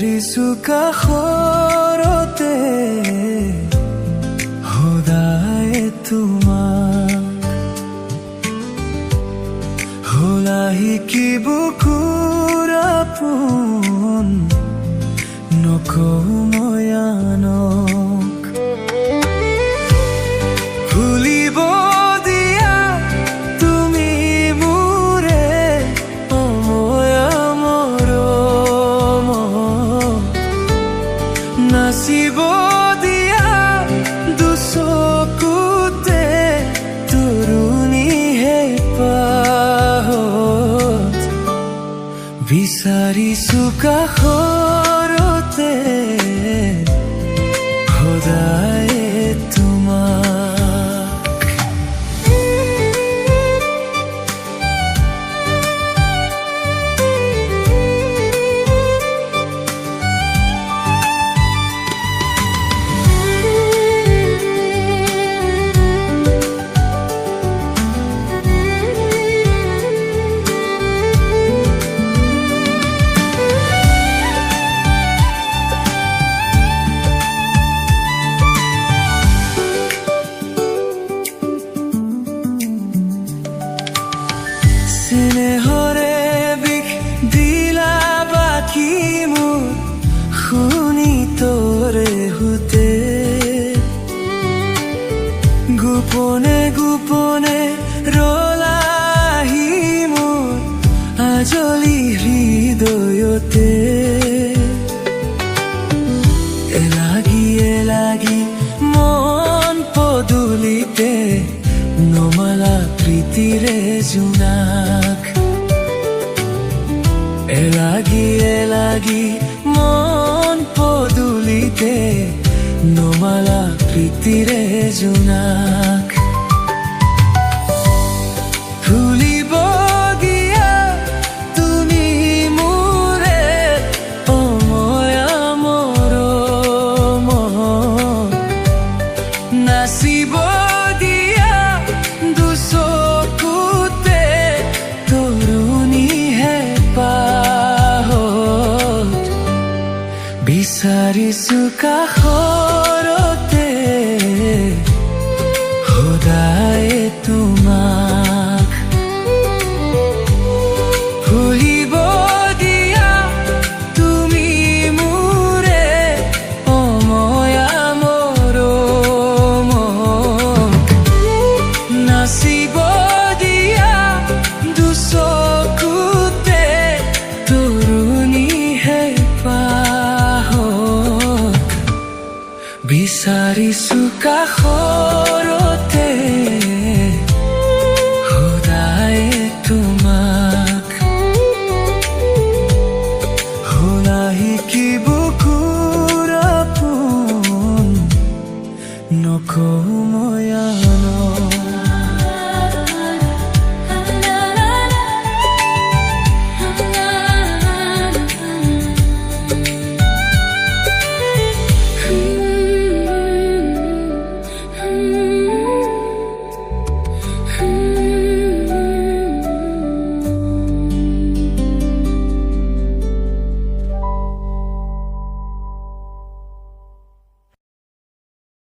বিচাৰিছো কাষৰতে সদায় তোমাক হলাহি কি বুকুৰ আপোন নকওঁ মই আনক ভুলিব দিয়া তুমি মোৰে অময়া মৰম নাচিব দিয়া দুচকুতে তৰুণী হেঁপাহত বিচাৰিছো কাষৰতে সদায় তোমাক স্নেহৰে বিষ দিলা বাকী মোৰ শুনি তোৰে হোতে গোপনে গোপনে ৰলাহি মোৰ আজলি হৃদয়তে এলাগি মন পদূলিতে নমালা প্ৰীতিৰে জোনাক এলাগি মন পদূলিতে নমালা প্ৰীতিৰে জোনাক ভুলিব দিয়া তুমি মোৰে অময়া মৰম নাচিব দিয়া দুচকুতে তৰুণী হেঁপাহত বিচাৰিছো কাষৰতে সদায় তোমাক